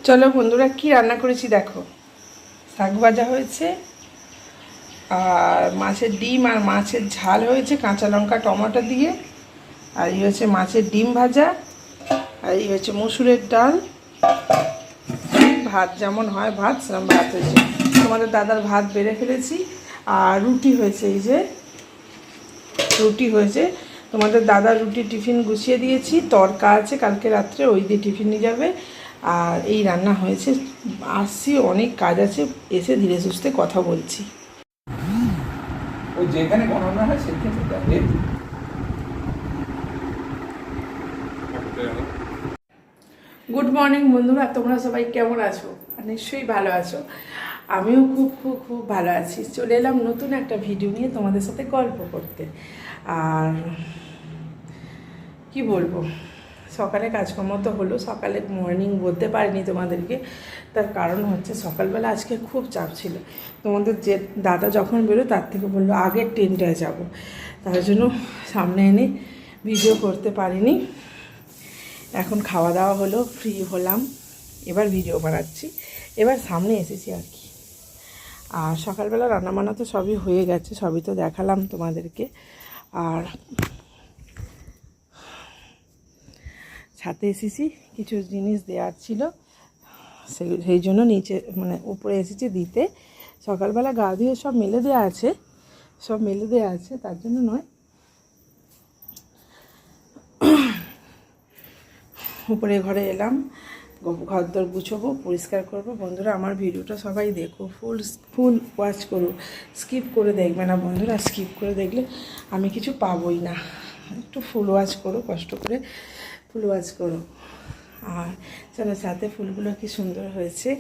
চলো বন্ধুরা, কি রান্না করেছি দেখো। শাক ভাজা হয়েছে, আর মাছের ডিম আর মাছের ঝাল হয়েছে কাঁচা লঙ্কা টমেটো দিয়ে। আর এই হচ্ছে মাছের ডিম ভাজা, আর এই হচ্ছে মসুরের ডাল। ভাত যেমন হয় ভাত, সেরকম ভাত হয়েছে। তোমাদের দাদার ভাত বেড়ে ফেলেছি। আর রুটি হয়েছে, এই যে রুটি হয়েছে। তোমাদের দাদার রুটি টিফিন গুছিয়ে দিয়েছি, তরকা আছে কালকে রাত্রে, ওই দিয়ে টিফিন নিয়ে যাবে। আর এই রান্না হয়েছে। আসছি, অনেক কাজ আছে, এসে ধীরে সুস্থে কথা বলছি। যেখানে গণনা হয় সেখানে যাবে। গুড মর্নিং বন্ধুরা, তোমরা সবাই কেমন আছো? আর নিশ্চয়ই ভালো আছো। আমিও খুব খুব খুব ভালো আছি। চলে এলাম নতুন একটা ভিডিও নিয়ে তোমাদের সাথে গল্প করতে। আর কি বলবো, সকালে কাজকর্ম তো হলো, সকালে মর্নিং বলতে পারিনি তোমাদেরকে। তার কারণ হচ্ছে সকালবেলা আজকে খুব চাপ ছিল। তোমাদের যে দাদা যখন বেরো তার থেকে বললো আগের ট্রেনটায় যাব, তার জন্য সামনে এনে ভিডিও করতে পারিনি। এখন খাওয়া দাওয়া হলো, ফ্রি হলাম, এবার ভিডিও বানাচ্ছি। এবার সামনে এসেছি আর কি। আর সকালবেলা রান্নাবান্না তো সবই হয়ে গেছে, সবই তো দেখালাম তোমাদেরকে। আর ছাদে এসেছি, কিছু জিনিস দেওয়ার ছিল, সেই জন্য নিচে মানে উপরে এসেছি দিতে। সকালবেলা গা ধুয়ে সব মেলে দেওয়া আছে, সব মেলে দেওয়া আছে, তার জন্য নয়। উপরে ঘরে এলাম, ঘরদোর গুছবো, পরিষ্কার করবো। বন্ধুরা আমার ভিডিওটা সবাই দেখো, ফুল ওয়াচ করো, স্কিপ করে দেখবে না বন্ধুরা। স্কিপ করে দেখলে আমি কিছু পাবোই না। একটু ফুল ওয়াচ করো, কষ্ট করে ফুল ওয়াচ করো। আর চলো, সাথে ফুলগুলো কি সুন্দর হয়েছে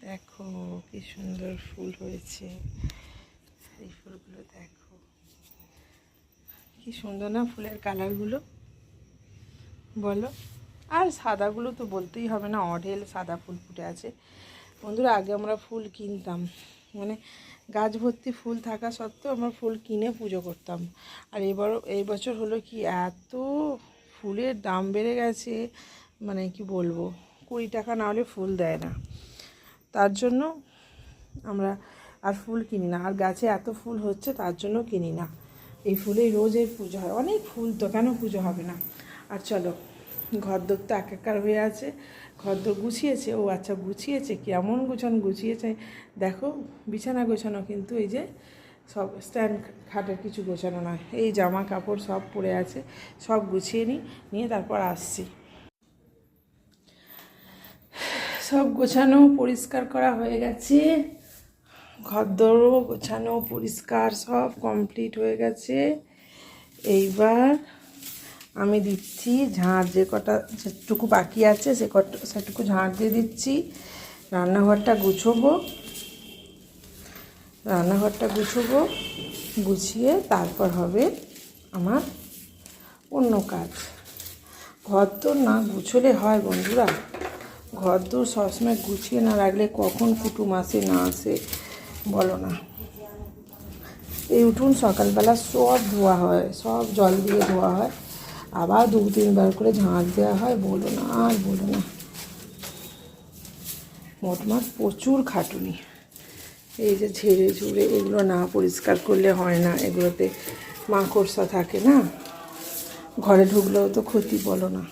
দেখো, কি সুন্দর ফুল হয়েছে। এই ফুলগুলো দেখো কি সুন্দর না, ফুলের কালারগুলো বলো। আর সাদাগুলো তো বলতেই হবে না, অঢেল সাদা ফুল ফুটে আছে বন্ধুরা। আগে আমরা ফুল কিনতাম, মানে গাছ ভর্তি ফুল থাকা সত্ত্বেও আমরা ফুল কিনে পুজো করতাম। আর এই বছর হলো কি, এত ফুলের দাম বেড়ে গেছে, মানে কি বলবো, 20 টাকা না হলে ফুল দেয় না। তার জন্য আমরা আর ফুল কিনি না। আর গাছে এত ফুল হচ্ছে তার জন্য কিনি না। এই ফুলেই রোজের পুজো হয়, অনেক ফুল তো, কেন পুজো হবে না। আর চলো, ঘরদোর তো একাকার হয়ে আছে। ঘরদোর গুছিয়েছে, ও আচ্ছা গুছিয়েছে, কেমন গুছিয়েছে দেখো। বিছানা গোছানো, কিন্তু এই যে সব স্ট্যান্ড খাটের কিছু গোছানো নয়, এই জামা কাপড় সব পড়ে আছে, সব গুছিয়ে নিয়ে তারপর আসছি। সব গোছানো পরিষ্কার করা হয়ে গেছে, ঘরদোরও গোছানো পরিষ্কার সব কমপ্লিট হয়ে গেছে। এইবার আমি দিচ্ছি ঝাঁট, যেটুকু বাকি আছে সেটুকু ঝাঁট দিয়ে দিচ্ছি। রান্নাঘরটা গুছবো, গুছিয়ে তারপর হবে আমার অন্য কাজ। ঘর তো না গুছলে হয় বন্ধুরা, ঘর তো সবসময় গুছিয়ে না রাখলে কখন কুটুম আসে না আসে বলো না। এই উঠুন সকালবেলা সব ধোয়া হয়, সব জল দিয়ে ধোয়া হয়, আবার 2-3 বার করে ঝাঁট দেওয়া হয়, বলো না আর বলো না। মোটমাট প্রচুর খাটুনি। এই যে ঝেড়ে ঝুড়ে এগুলো না পরিষ্কার করলে হয় না, এগুলোতে মাকড়সা থাকে না, ঘরে ঢুকলেও তো ক্ষতি, বলো না।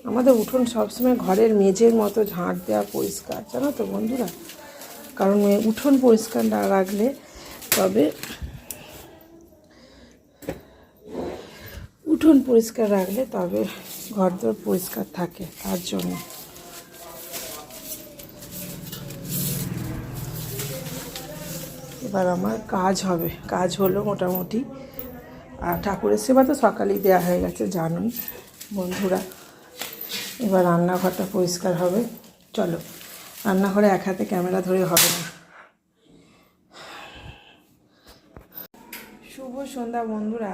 আমাদের উঠোন সবসময় ঘরের মেঝের মতো ঝাঁট দেওয়া পরিষ্কার, জানো তো বন্ধুরা। কারণ উঠোন পরিষ্কার না রাখলে তবে ঘরদোর পরিষ্কার থাকে, তার জন্য। এবার আমার কাজ হলো মোটামুটি। আর ঠাকুরের সেবা তো সকালেই দেওয়া হয়ে গেছে জানোই বন্ধুরা। এবার রান্নাঘরটা পরিষ্কার হবে। চলো, রান্নাঘরে এক হাতে ক্যামেরা ধরে হবে না। শুভ সন্ধ্যা বন্ধুরা,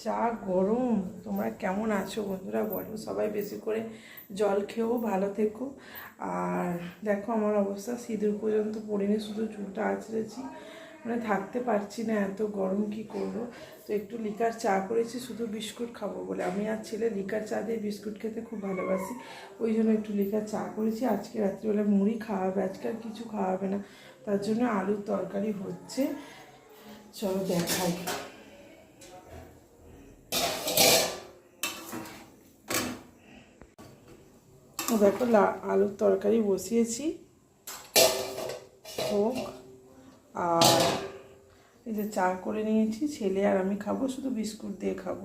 যা গরম, তোমরা কেমন আছো বন্ধুরা বলো। সবাই বেশি করে জল খেয়েও ভালো থেকো। আর দেখো আমার অবস্থা, সিঁদুর পর্যন্ত পড়িনি, শুধু চুলটা আঁচড়েছি। মানে থাকতে পারছি না, এত গরম কি করব। তো একটু লিকার চা করেছি শুধু বিস্কুট খাবো বলে। আমি আর ছেলে লিকার চা দিয়ে বিস্কুট খেতে খুব ভালোবাসি, ওই জন্য একটু লিকার চা করেছি। আজকে রাত্রিবেলা মুড়ি খাওয়াবে, আজকে আর কিছু খাওয়াবে না, তার জন্য আলুর তরকারি হচ্ছে। চলো দেখাই। দেখো আলুর তরকারি বসিয়েছি, হোক। আর এই যে চা করে নিয়েছি, ছেলে আর আমি খাবো, শুধু বিস্কুট দিয়ে খাবো।